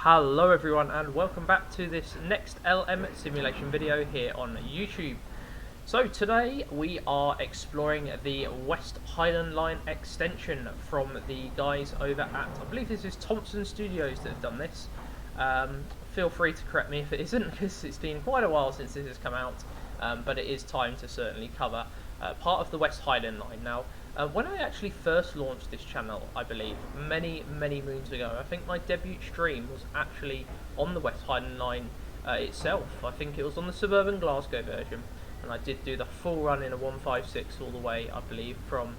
Hello everyone and welcome back to this next LM simulation video here on YouTube. So today we are exploring the West Highland line extension from the guys over at, I believe this is Thompson Studios that have done this. Feel free to correct me if it isn't, because it's been quite a while since this has come out, but it is time to certainly cover part of the West Highland line. Now, when I actually first launched this channel, I believe, many moons ago, I think my debut stream was actually on the West Highland line itself. I think it was on the Suburban Glasgow version, and I did do the full run in a 156 all the way, I believe, from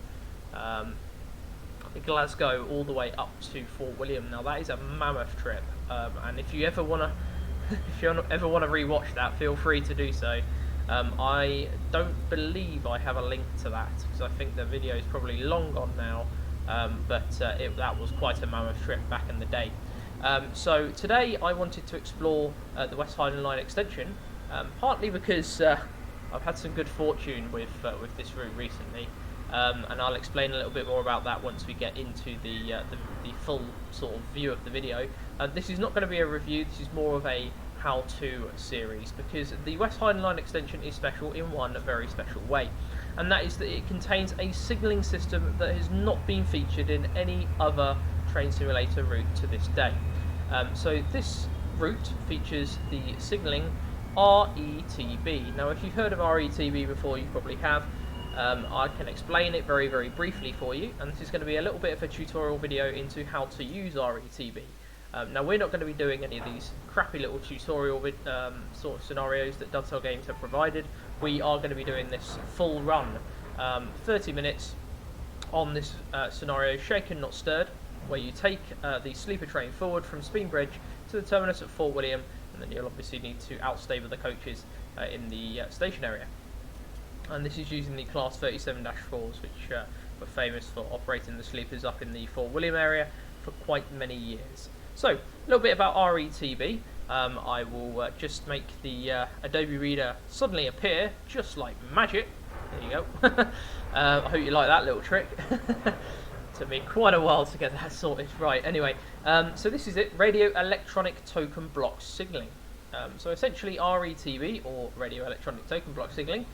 Glasgow all the way up to Fort William. Now that is a mammoth trip, and if you ever want to rewatch that, feel free to do so. I don't believe I have a link to that, because I think the video is probably long gone now, but that was quite a mammoth trip back in the day. So today I wanted to explore the West Highland line extension, partly because I've had some good fortune with this route recently, and I'll explain a little bit more about that once we get into the full sort of view of the video. This is not going to be a review, this is more of a how-to series, because the West Highland line extension is special in one very special way, and that is that it contains a signalling system that has not been featured in any other train simulator route to this day. So this route features the signalling RETB. Now if you've heard of RETB before, you probably have. I can explain it very briefly for you, and this is going to be a little bit of a tutorial video into how to use RETB. Now we're not going to be doing any of these crappy little tutorial sort of scenarios that Dovetail Games have provided. We are going to be doing this full run, 30 minutes on this scenario, shaken not stirred, where you take the sleeper train forward from Speenbridge to the terminus at Fort William, and then you'll obviously need to outstay with the coaches in the station area. And this is using the Class 37-4s, which were famous for operating the sleepers up in the Fort William area for quite many years. So, a little bit about RETB. I will just make the Adobe Reader suddenly appear, just like magic. There you go. I hope you like that little trick. Took me quite a while to get that sorted. Right, anyway, so this is it, Radio Electronic Token Block Signalling. So essentially RETB, or Radio Electronic Token Block Signalling,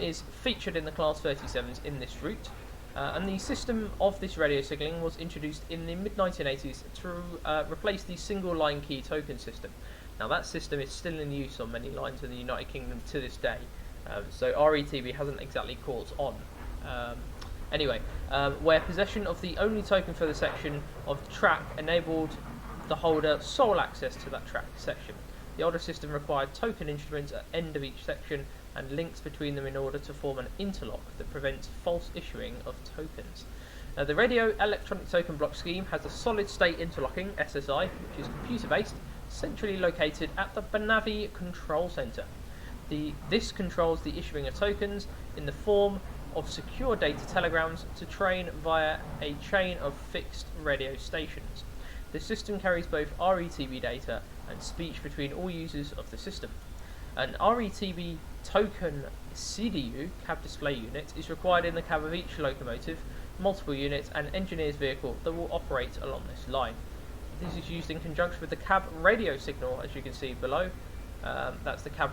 is featured in the Class 37s in this route. And the system of this radio signalling was introduced in the mid-1980s to replace the single line key token system. Now that system is still in use on many lines in the United Kingdom to this day, so RETB hasn't exactly caught on. Anyway, where possession of the only token for the section of the track enabled the holder sole access to that track section. The older system required token instruments at the end of each section and links between them in order to form an interlock that prevents false issuing of tokens. Now, the Radio Electronic Token Block scheme has a solid state interlocking, SSI, which is computer based, centrally located at the Banavi Control Center. This controls the issuing of tokens in the form of secure data telegrams to train via a chain of fixed radio stations. The system carries both RETB data and speech between all users of the system. An RETB token CDU, cab display unit, is required in the cab of each locomotive, multiple units and engineer's vehicle that will operate along this line. This is used in conjunction with the cab radio signal, as you can see below. That's the cab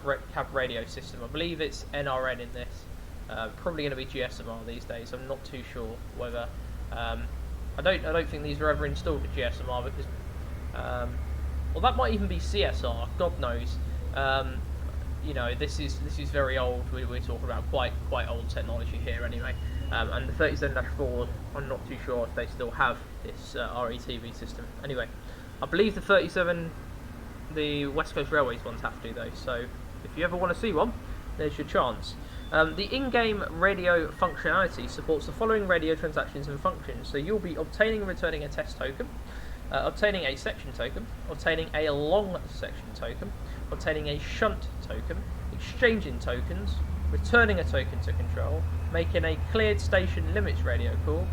radio system. I believe it's NRN in this. Probably going to be GSMR these days. I'm not too sure whether. I don't think these were ever installed at GSMR, because well, that might even be CSR. God knows. You know, this is very old. We're talking about quite old technology here, anyway. And the 37-4, I'm not too sure if they still have this RETB system. Anyway, I believe the West Coast Railways ones have to, though. So if you ever want to see one, there's your chance. The in-game radio functionality supports the following radio transactions and functions. So you'll be obtaining and returning a test token, obtaining a section token, obtaining a long section token, obtaining a shunt token, exchanging tokens, returning a token to control, making a cleared station limits radio call,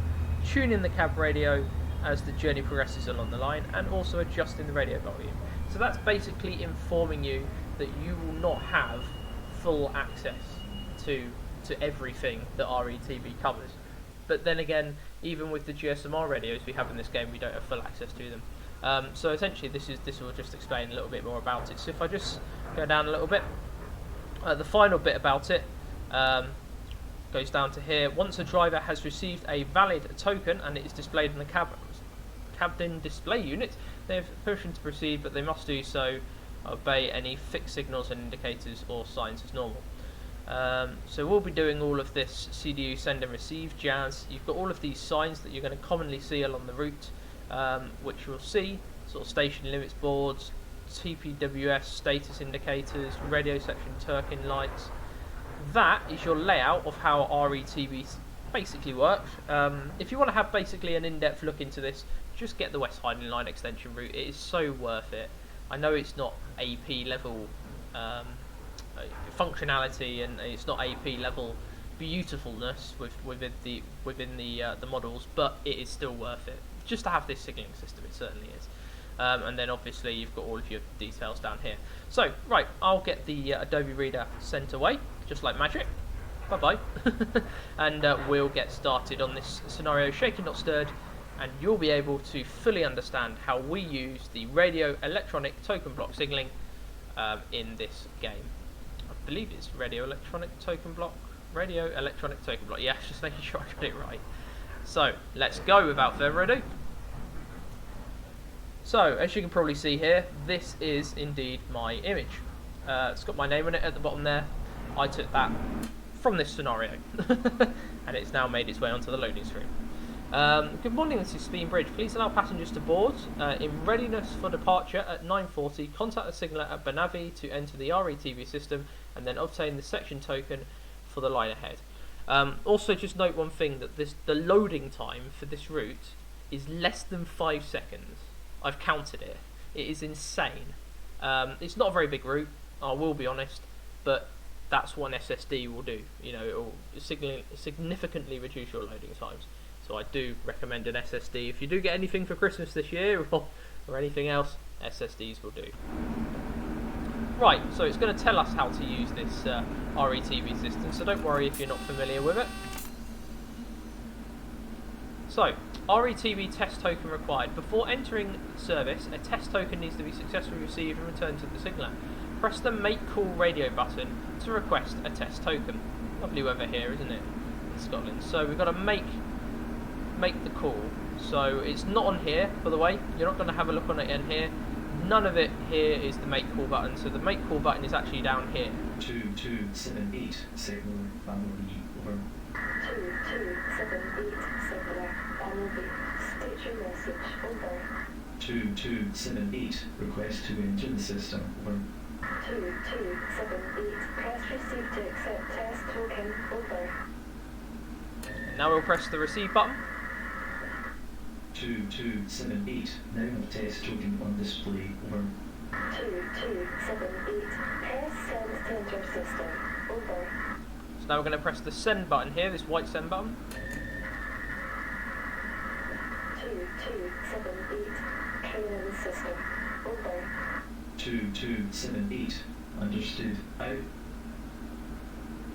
tuning the cab radio as the journey progresses along the line, and also adjusting the radio volume. So that's basically informing you that you will not have full access to everything that RETB covers. But then again, even with the GSMR radios we have in this game, we don't have full access to them. So essentially this will just explain a little bit more about it. So if I just go down a little bit, the final bit about it goes down to here. Once a driver has received a valid token and it is displayed in the cabin display unit, they have permission to proceed, but they must do so obey any fixed signals and indicators or signs as normal. So we'll be doing all of this CDU send and receive jazz. You've got all of these signs that you're going to commonly see along the route, which you'll see, sort of station limits boards, TPWS status indicators, radio section Turkin lights. That is your layout of how RETB basically works. If you want to have basically an in-depth look into this, just get the West Highland line extension route. It is so worth it. I know it's not AP level functionality, and it's not AP level beautifulness within the models, but it is still worth it just to have this signalling system. It certainly is. And then obviously you've got all of your details down here. So right, I'll get the Adobe Reader sent away just like magic. Bye bye. And we'll get started on this scenario, shaken not stirred, and you'll be able to fully understand how we use the radio electronic token block signalling in this game. I believe it's radio electronic token block. Radio electronic token block. Yeah, just making sure I got it right. So let's go without further ado. So as you can probably see here, this is indeed my image. It's got my name on it at the bottom there. I took that from this scenario, and it's now made its way onto the loading screen. Good morning, this is Speed Bridge. Please allow passengers to board. In readiness for departure at 9:40, contact the signaller at Banavi to enter the RETB system and then obtain the section token for the line ahead. Also, just note one thing, that the loading time for this route is less than 5 seconds. I've counted it. It is insane. It's not a very big route, I will be honest, but that's what an SSD will do. You know, it will significantly reduce your loading times. So I do recommend an SSD. If you do get anything for Christmas this year or anything else, SSDs will do. Right, so it's going to tell us how to use this RETB system, so don't worry if you're not familiar with it. So, RETB test token required. Before entering service, a test token needs to be successfully received and returned to the signaller. Press the Make Call radio button to request a test token. Lovely weather here, isn't it, in Scotland? So we've got to make the call. So it's not on here, by the way. You're not going to have a look on it in here. None of it here is the Make Call button. So the Make Call button is actually down here. 2278 signal Bumblebee over. 2278 signaller Bumblebee. State your message over. 2278 request to enter the system over. 2278 press receive to accept test token over. Now we'll press the receive button. 2278 now have test token on display over. 2278 press send to enter system over. So now we're going to press the send button here, this white send button. 2278 training the system over. 2278 understood out.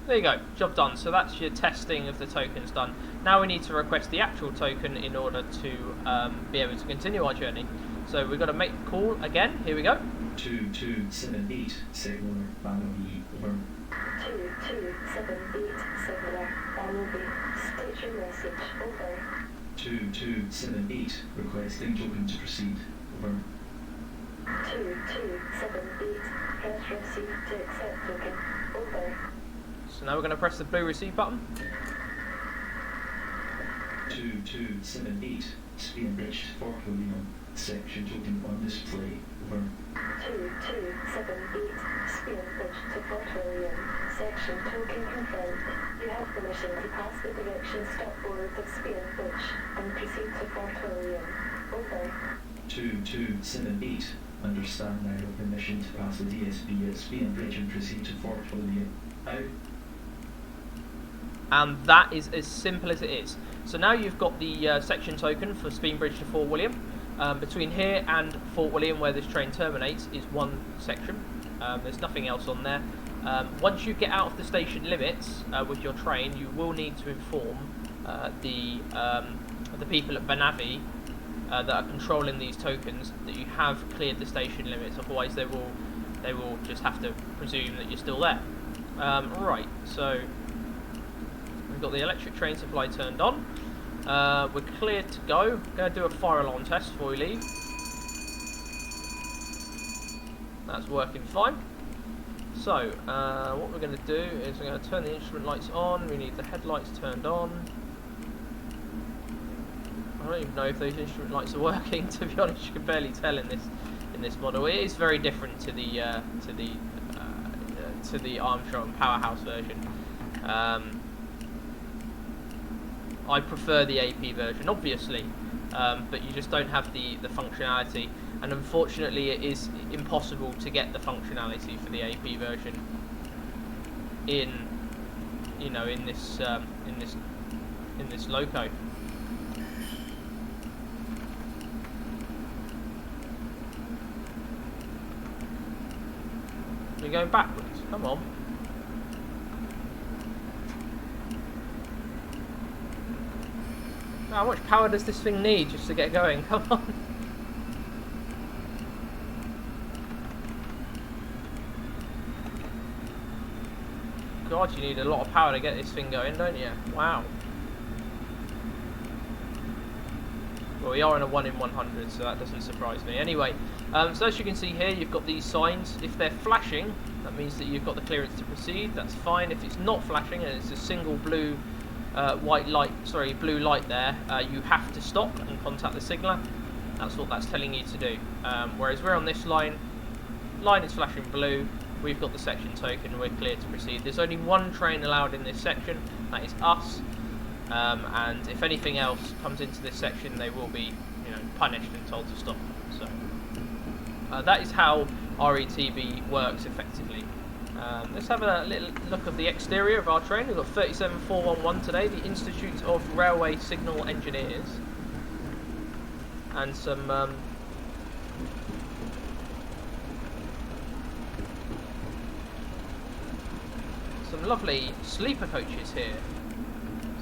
There you go, job done. So that's your testing of the tokens done. Now we need to request the actual token in order to be able to continue our journey. So we've got to make a call again. Here we go. 2278 signal Bumblebee over. 2278 signaller Bumblebee. State your message over. 2278 requesting token to proceed over. 2278 press receive to accept token over. So now we're going to press the blue receive button. 2278 Spain reached Fort William section token on display over. 2278 Spain Bridge to Fort William section token confirmed. You have permission to pass the direction stop boards of Spain Bridge and proceed to Fort William. Over. 2278 understand now have permission to pass the DSB at Spain Bridge and proceed to Fort William. Out. And that is as simple as it is. So now you've got the section token for Speed Bridge to Fort William. Between here and Fort William, where this train terminates, is one section. There's nothing else on there. Once you get out of the station limits with your train, you will need to inform the people at Banavi that are controlling these tokens that you have cleared the station limits. Otherwise, they will just have to presume that you're still there. Right, so we've got the electric train supply turned on. We're cleared to go. Going to do a fire alarm test before we leave. That's working fine. So, what we're going to do is we're going to turn the instrument lights on. We need the headlights turned on. I don't even know if those instrument lights are working. To be honest, you can barely tell in this model. It is very different to the Armstrong Powerhouse version. I prefer the AP version, obviously, but you just don't have the functionality. And unfortunately, it is impossible to get the functionality for the AP version in this loco. You're going backwards. Come on. How much power does this thing need just to get going? Come on. God, you need a lot of power to get this thing going, don't you? Wow. Well, we are in a 1 in 100, so that doesn't surprise me. Anyway, so as you can see here, you've got these signs. If they're flashing, that means that you've got the clearance to proceed. That's fine. If it's not flashing and it's a single blue blue light there, you have to stop and contact the signaller. That's what that's telling you to do. Whereas we're on this line is flashing blue. We've got the section token. We're clear to proceed. There's only one train allowed in this section. That is us. And if anything else comes into this section, they will be, punished and told to stop. So that is how RETB works effectively. Let's have a little look of the exterior of our train. We've got 37411 today, the Institute of Railway Signal Engineers, and some lovely sleeper coaches here.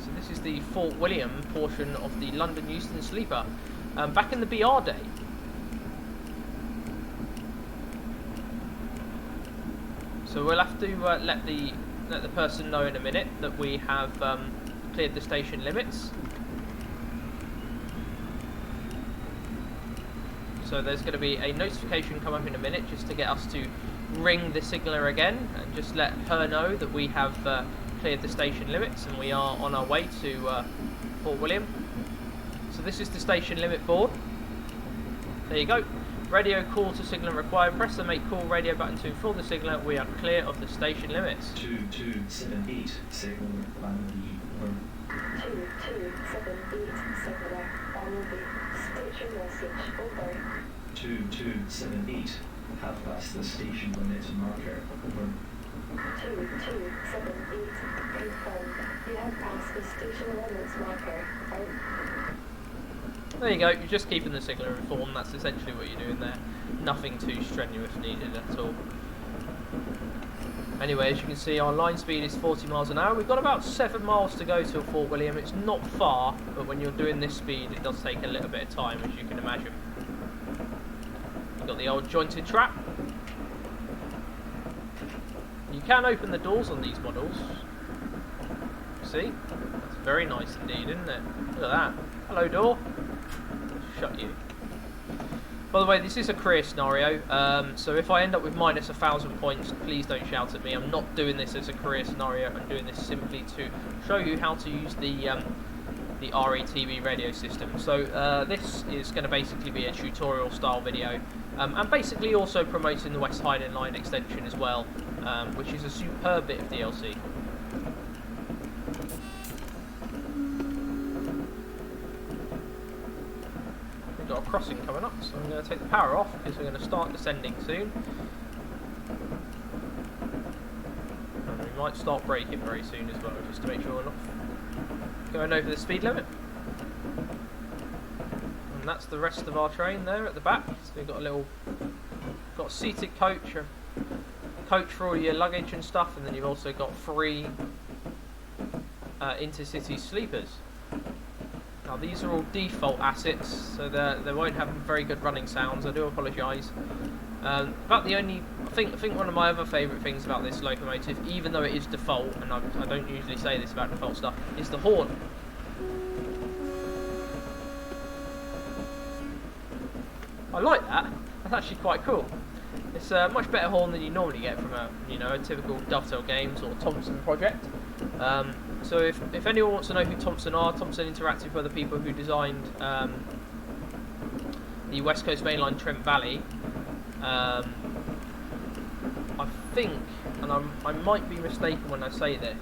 So this is the Fort William portion of the London Euston sleeper. Back in the BR day, so we'll have to let the person know in a minute that we have cleared the station limits. So there's going to be a notification come up in a minute just to get us to ring the signaller again and just let her know that we have cleared the station limits and we are on our way to Fort William. So this is the station limit board. There you go. Radio call to signal required. Press the make call radio button to inform the signaller we are clear of the station limits. 2278 signal or 2278 signaller on the station message over. 2278 have passed the station limit marker over. 2278 confirmed. You have passed the station limits marker. Out. There you go, you're just keeping the signaller informed. That's essentially what you're doing there. Nothing too strenuous needed at all. Anyway, as you can see, our line speed is 40 miles an hour. We've got about 7 miles to go to Fort William. It's not far, but when you're doing this speed, it does take a little bit of time, as you can imagine. We've got the old jointed trap. You can open the doors on these models. See? That's very nice indeed, isn't it? Look at that. Hello, door. Shut you. By the way, this is a career scenario, so if I end up with minus 1,000 points, please don't shout at me. I'm not doing this as a career scenario. I'm doing this simply to show you how to use the RETB radio system. So this is going to basically be a tutorial style video, and basically also promoting the West Highland line extension as well, which is a superb bit of DLC. Got a crossing coming up, so I'm going to take the power off because we're going to start descending soon. And we might start braking very soon as well, just to make sure we're not going over the speed limit. And that's the rest of our train there at the back. So we've got a seated coach, a coach for all your luggage and stuff, and then you've also got 3 intercity sleepers. Now these are all default assets, so they won't have very good running sounds. I do apologise. But the only, I think one of my other favourite things about this locomotive, even though it is default, and I don't usually say this about default stuff, is the horn. I like that. That's actually quite cool. It's a much better horn than you normally get from a typical Dovetail Games or Thompson project. So if anyone wants to know who Thompson are, Thompson Interactive are the people who designed the West Coast Mainline Trent Valley. I think, and I might be mistaken when I say this,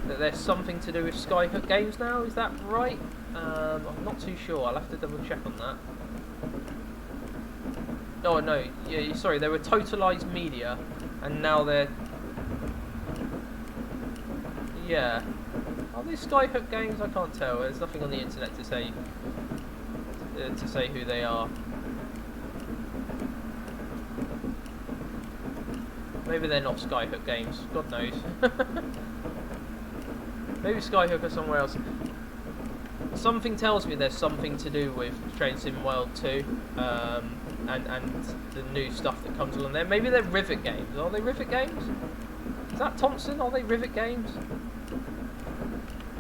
that there's something to do with Skyhook Games now. Is that right? I'm not too sure. I'll have to double check on that. Oh no, yeah, sorry, they were Totalized Media, and now they're... Yeah. Are these Skyhook Games? I can't tell. There's nothing on the internet to say who they are. Maybe they're not Skyhook Games. God knows. Maybe Skyhook are somewhere else. Something tells me there's something to do with Train Sim World 2, and the new stuff that comes along there. Maybe they're Rivet Games. Are they Rivet Games? Is that Thompson? Are they Rivet Games?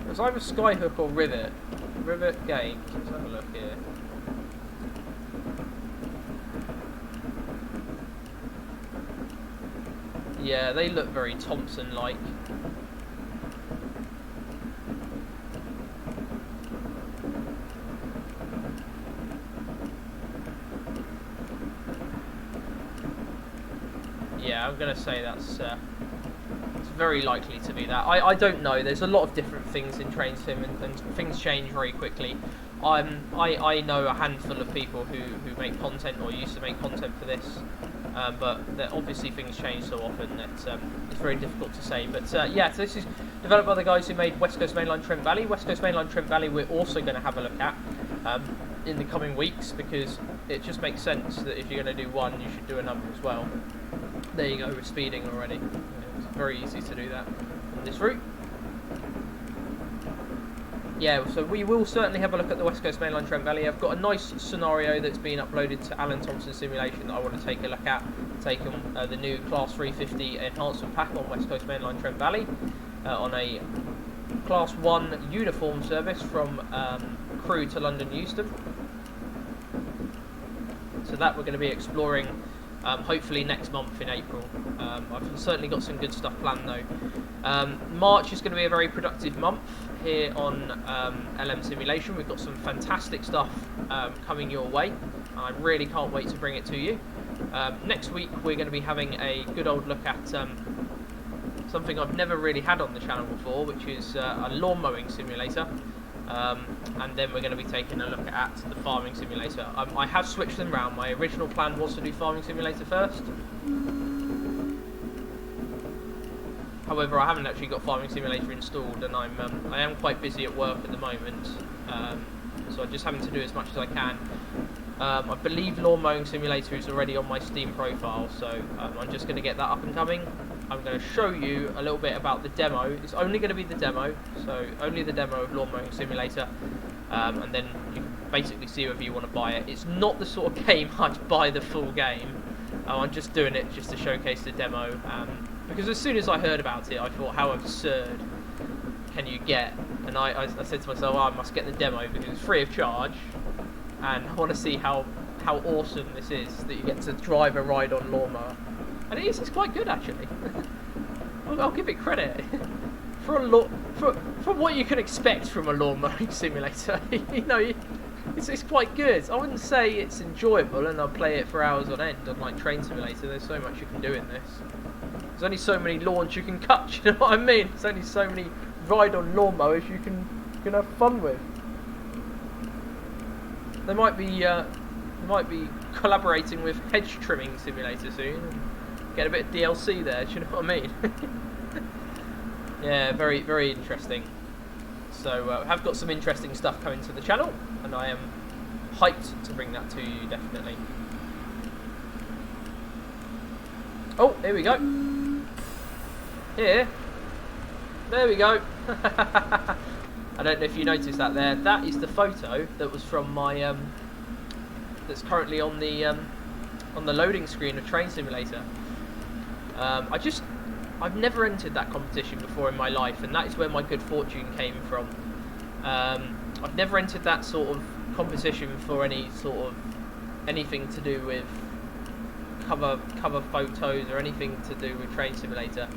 It's either Skyhook or Rivet. Rivet Games. Let's have a look here. Yeah, they look very Thompson-like. Yeah, I'm gonna say that's it's very likely to be that. I don't know. There's a lot of different things in Train Sim, and things change very quickly. I know a handful of people who make content or used to make content for this, but obviously things change so often that it's very difficult to say. But yeah, so this is developed by the guys who made West Coast Mainline Trent Valley. West Coast Mainline Trent Valley we're also going to have a look at in the coming weeks, because it just makes sense that if you're going to do one, you should do another as well. There you go, we're speeding already. It's very easy to do that on this route. Yeah, so we will certainly have a look at the West Coast Mainline Trent Valley. I've got a nice scenario that's been uploaded to Alan Thompson Simulation that I want to take a look at. Taking the new Class 350 enhancement pack on West Coast Mainline Trent Valley on a Class 1 uniform service from Crewe to London Euston. So that we're going to be exploring hopefully next month in April. I've certainly got some good stuff planned though. March is going to be a very productive month here on LM Simulation. We've got some fantastic stuff coming your way. I really can't wait to bring it to you. Next week we're going to be having a good old look at something I've never really had on the channel before, which is a lawn mowing simulator. And then we're going to be taking a look at the farming simulator. I have switched them around. My original plan was to do farming simulator first. However, I haven't actually got farming simulator installed, and I am quite busy at work at the moment, so I'm just having to do as much as I can. I believe lawn mowing simulator is already on my Steam profile, so I'm just going to get that up and coming. I'm going to show you a little bit about the demo. It's only going to be the demo, so only the demo of lawn mowing simulator, and then you can basically see whether you want to buy it. It's not the sort of game I'd buy the full game. I'm just doing it just to showcase the demo, because as soon as I heard about it, I thought, how absurd can you get? And I said to myself, oh, I must get the demo because it's free of charge, and I want to see how awesome this is, that you get to drive a ride-on lawnmower. And it's quite good actually. I'll give it credit for what you can expect from a lawn mowing simulator. You know, it's quite good. I wouldn't say it's enjoyable, and I'll play it for hours on end. Unlike Train Simulator, there's so much you can do in this. There's only so many lawns you can cut. You know what I mean? There's only so many ride-on lawnmowers you can have fun with. They might be collaborating with Hedge Trimming Simulator soon. Get a bit of DLC there, do you know what I mean? Yeah, very, very interesting. So I have got some interesting stuff coming to the channel, and I am hyped to bring that to you, definitely. Oh, here we go. Here. There we go. I don't know if you noticed that there. That is the photo that was from my that's currently on the loading screen of Train Simulator. I've never entered that competition before in my life, and that is where my good fortune came from. I've never entered that sort of competition for any sort of anything to do with cover photos or anything to do with Train Simulator.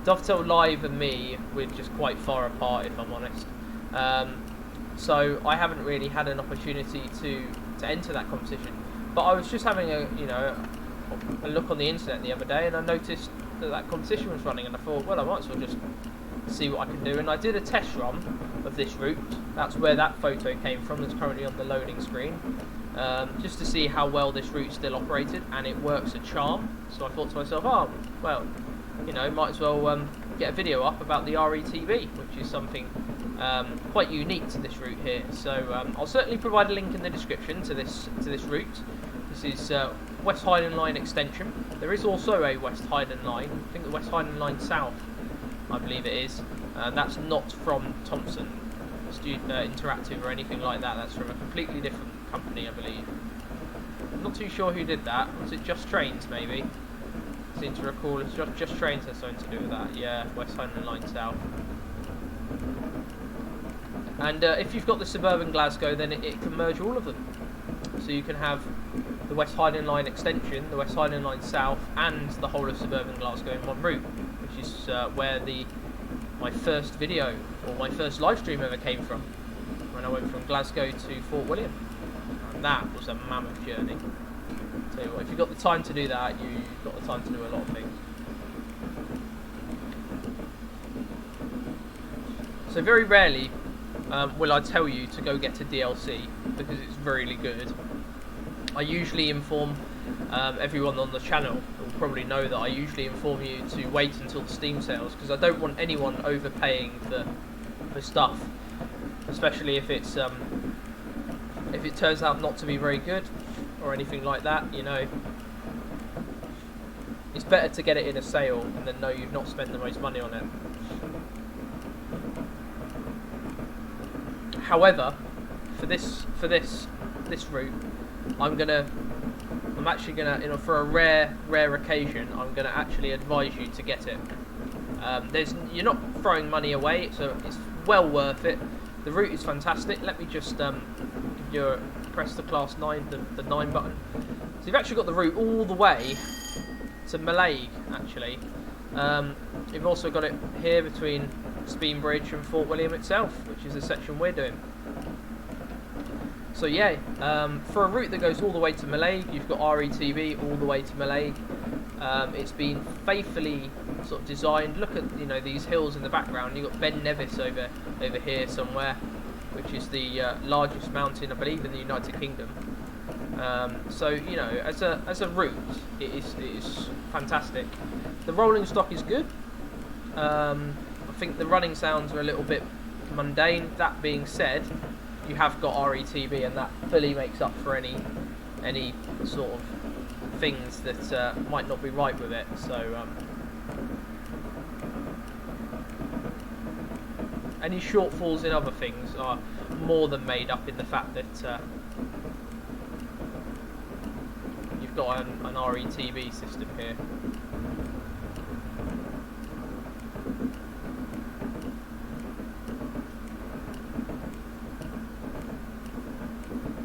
Dovetail Live and me, we're just quite far apart, if I'm honest. So I haven't really had an opportunity to enter that competition. But I was just having a look on the internet the other day, and I noticed that competition was running, and I thought, well, I might as well just see what I can do. And I did a test run of this route. That's where that photo came from. That's currently on the loading screen, just to see how well this route still operated, and it works a charm. So I thought to myself, oh, well, might as well get a video up about the RETB, which is something quite unique to this route here. So I'll certainly provide a link in the description to this route. This is West Highland Line extension. There is also a West Highland Line. I think the West Highland Line South, I believe it is. That's not from Thompson Interactive or anything like that. That's from a completely different company, I believe. I'm not too sure who did that. Was it Just Trains, maybe? I seem to recall it's Just Trains has something to do with that. Yeah, West Highland Line South. And if you've got the Suburban Glasgow, then it can merge all of them. So you can have the West Highland Line extension, the West Highland Line South, and the whole of Suburban Glasgow in one route, which is where my first video, or my first live stream ever came from, when I went from Glasgow to Fort William. And that was a mammoth journey. Tell you what, if you've got the time to do that, you've got the time to do a lot of things. So very rarely will I tell you to go get a DLC, because it's really good. I usually inform everyone on the channel will probably know that I usually inform you to wait until the Steam sales, because I don't want anyone overpaying for stuff, especially if it's if it turns out not to be very good or anything like that. It's better to get it in a sale and then know you've not spent the most money on it. However, for this route, I'm actually gonna, for a rare occasion, I'm gonna actually advise you to get it. You're not throwing money away, so it's well worth it. The route is fantastic. Let me just press the class 9, the 9 button. So you've actually got the route all the way to Mallaig, actually. You've also got it here between Speenbridge and Fort William itself, which is the section we're doing. So yeah, for a route that goes all the way to Mallaig, you've got RETB all the way to Mallaig. It's been faithfully sort of designed. Look at these hills in the background. You've got Ben Nevis over here somewhere, which is the largest mountain, I believe, in the United Kingdom. So as a route, it is fantastic. The rolling stock is good. I think the running sounds are a little bit mundane. That being said, you have got RETB, and that fully makes up for any sort of things that might not be right with it. So any shortfalls in other things are more than made up in the fact that you've got an RETB system here.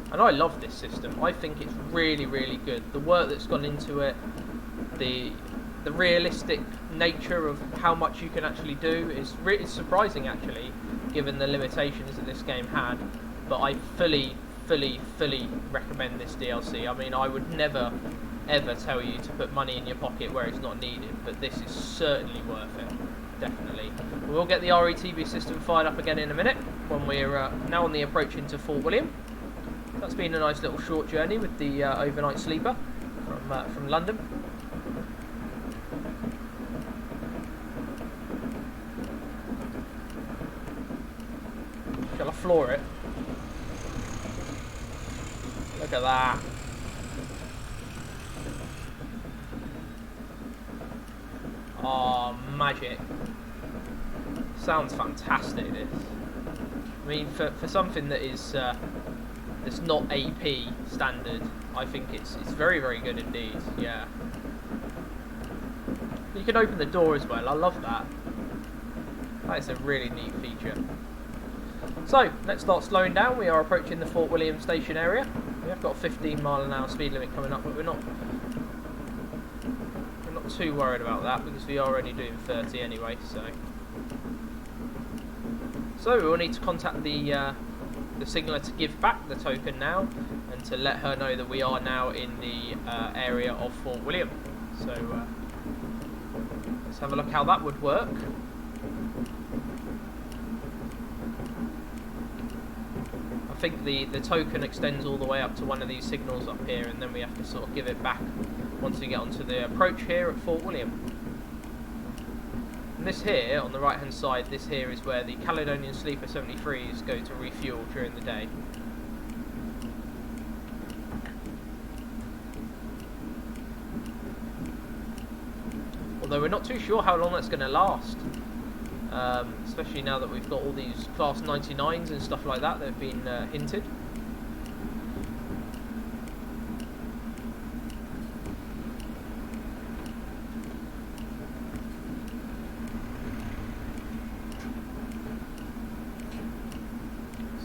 And I love this system. I think it's really, really good. The work that's gone into it, the realistic nature of how much you can actually do is surprising, actually, given the limitations that this game had. But I fully recommend this DLC. I mean, I would never, ever tell you to put money in your pocket where it's not needed, but this is certainly worth it. Definitely. We'll get the RETB system fired up again in a minute, when we're now on the approach into Fort William. That's been a nice little short journey with the overnight sleeper from London. Shall I floor it? Look at that. Oh, magic. Sounds fantastic, this. I mean, for something that is that's not AP standard, I think it's very, very good indeed. Yeah. You can open the door as well. I love that. That is a really neat feature. So let's start slowing down. We are approaching the Fort William station area. We have got a 15-mile-an-hour speed limit coming up, but we're not too worried about that because we are already doing 30 anyway. So we will need to contact the signaller to give back the token now, and to let her know that we are now in the area of Fort William. So let's have a look how that would work. I think the token extends all the way up to one of these signals up here, and then we have to sort of give it back once we get onto the approach here at Fort William. And this here, on the right hand side, this here is where the Caledonian Sleeper 73s go to refuel during the day. Although we're not too sure how long that's going to last. Especially now that we've got all these Class 99s and stuff like that that have been hinted.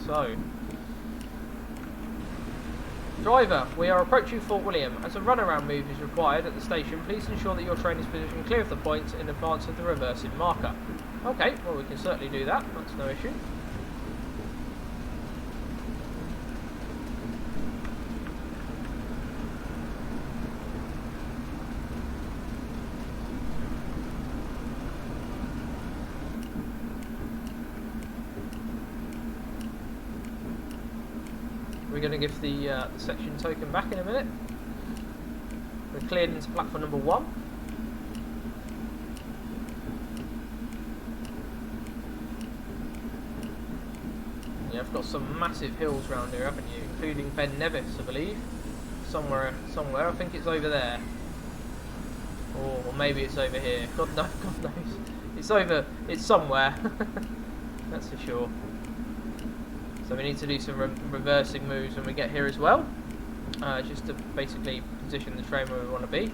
So, driver, we are approaching Fort William. As a runaround move is required at the station, please ensure that your train is positioned clear of the point in advance of the reversing marker. Okay, well we can certainly do that, that's no issue. We're going to give the section token back in a minute. We're cleared into platform number 1. Yeah, I've got some massive hills around here, haven't you? Including Ben Nevis, I believe. Somewhere. I think it's over there. Or maybe it's over here. God knows. It's somewhere. That's for sure. So we need to do some reversing moves when we get here as well, just to basically position the train where we want to be.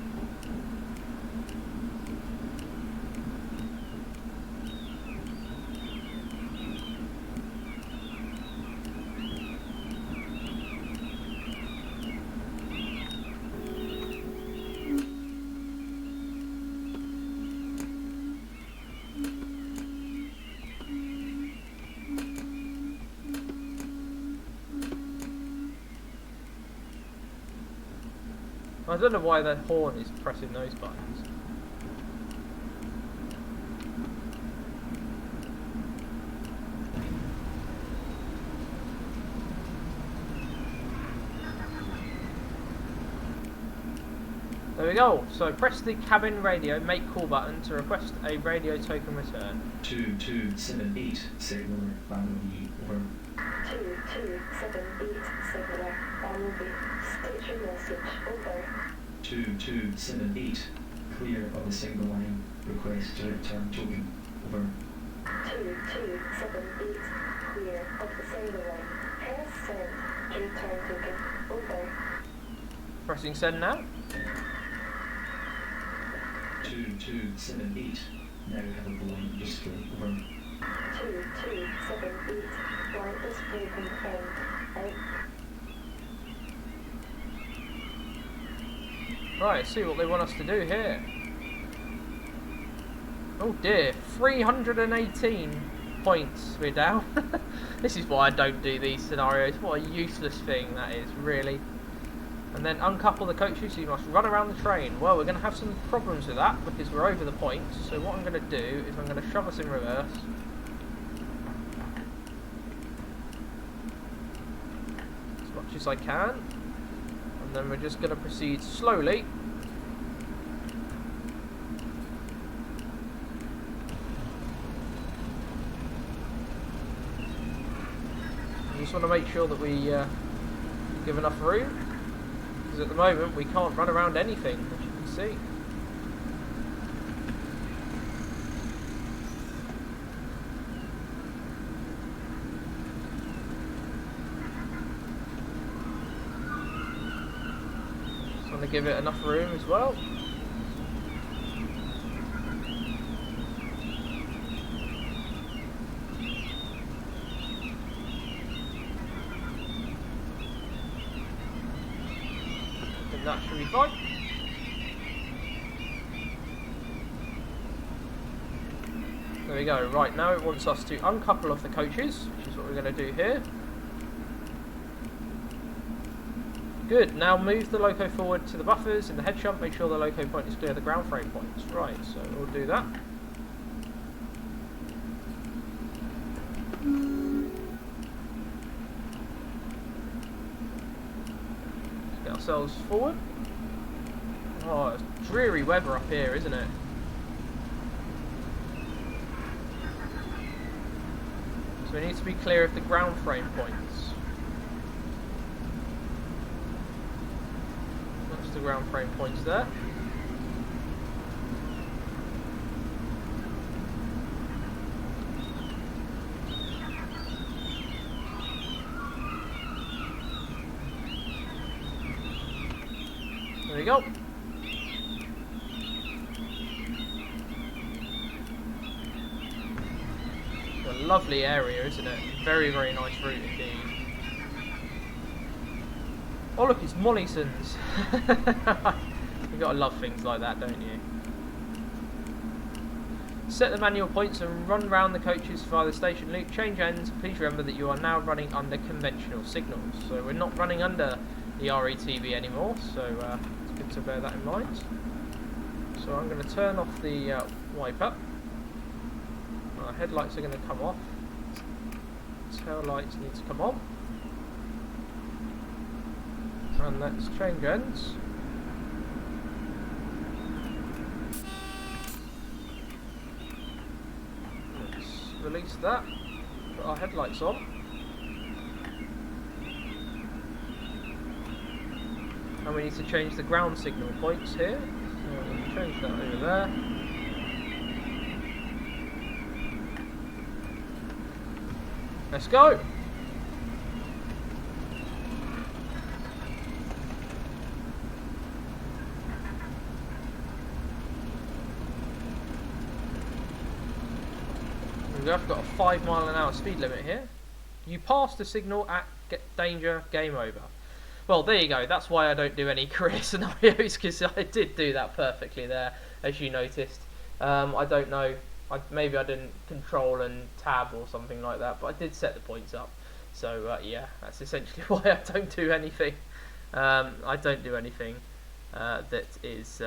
I don't know why the horn is pressing those buttons. There we go. So press the cabin radio make call button to request a radio token return. 2278 signaler Bambi over. 2278 signaler Bambi. State your message over. 2278 clear of the signal line. Request to return token over. 2278 clear of the signal line. Press send to return token over. Pressing send now. 2278 now have a blind display over. 2278 blind display confirmed. Out. Right, let's see what they want us to do here. Oh dear, 318 points we're down. This is why I don't do these scenarios. What a useless thing that is, really. And then uncouple the coaches, so you must run around the train. Well, we're going to have some problems with that because we're over the point. So what I'm going to do is I'm going to shove us in reverse. As much as I can. And then we're just going to proceed slowly. I just want to make sure that we give enough room. Because at the moment we can't run around anything, as you can see. Want to give it enough room as well. I think that should be fine. There we go. Right, now it wants us to uncouple off the coaches, which is what we're going to do here. Good, now move the loco forward to the buffers in the head shunt, make sure the loco point is clear of the ground frame points. Right, so we'll do that. Let's get ourselves forward. Oh, it's dreary weather up here, isn't it? So we need to be clear of the ground frame points. That's the ground frame points there. There we go. A lovely area, isn't it? Very, very nice route indeed. Oh look, it's Mollison's. You gotta love things like that, don't you? Set the manual points and run round the coaches via the station loop. Change ends. Please remember that you are now running under conventional signals. So we're not running under the RETB anymore, so it's good to bear that in mind. So I'm going to turn off the wiper. Our headlights are going to come off. Tail lights need to come on. And let's change ends. Let's release that. Put our headlights on. And we need to change the ground signal points here. So we'll change that over there. Let's go! I've got a 5 mph speed limit here. You passed the signal at danger, game over. Well, there you go. That's why I don't do any career scenarios, because I did do that perfectly there, as you noticed. I don't know. Maybe I didn't control and tab or something like that, but I did set the points up. So yeah, that's essentially why I don't do anything. I don't do anything that is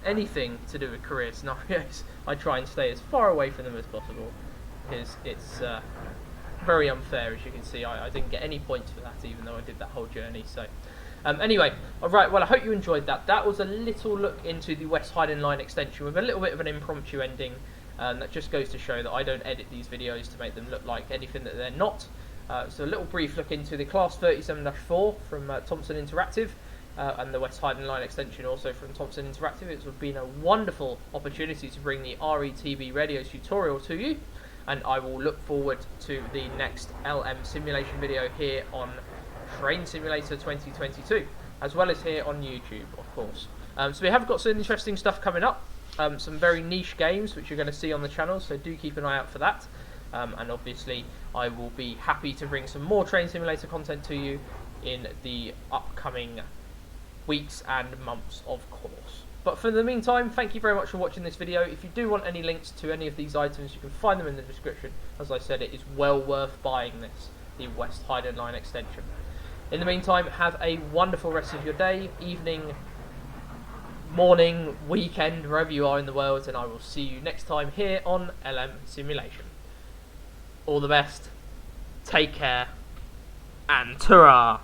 anything to do with career scenarios. I try and stay as far away from them as possible, because it's very unfair. As you can see, I didn't get any points for that, even though I did that whole journey. So anyway, alright, well, I hope you enjoyed that. That was a little look into the West Highland line extension with a little bit of an impromptu ending. That just goes to show that I don't edit these videos to make them look like anything that they're not. So a little brief look into the Class 37-4 from Thompson Interactive, and the West Highland line extension also from Thompson Interactive. It's been a wonderful opportunity to bring the RETB radio tutorial to you, and I will look forward to the next LM simulation video here on Train Simulator 2022, as well as here on YouTube, of course. So we have got some interesting stuff coming up, some very niche games which you're going to see on the channel, so do keep an eye out for that. And obviously I will be happy to bring some more Train Simulator content to you in the upcoming weeks and months, of course. But for the meantime, thank you very much for watching this video. If you do want any links to any of these items, you can find them in the description. As I said, it is well worth buying this, the West Highland line extension. In the meantime, have a wonderful rest of your day, evening, morning, weekend, wherever you are in the world, and I will see you next time here on LM Simulation. All the best, take care, and ta-ra!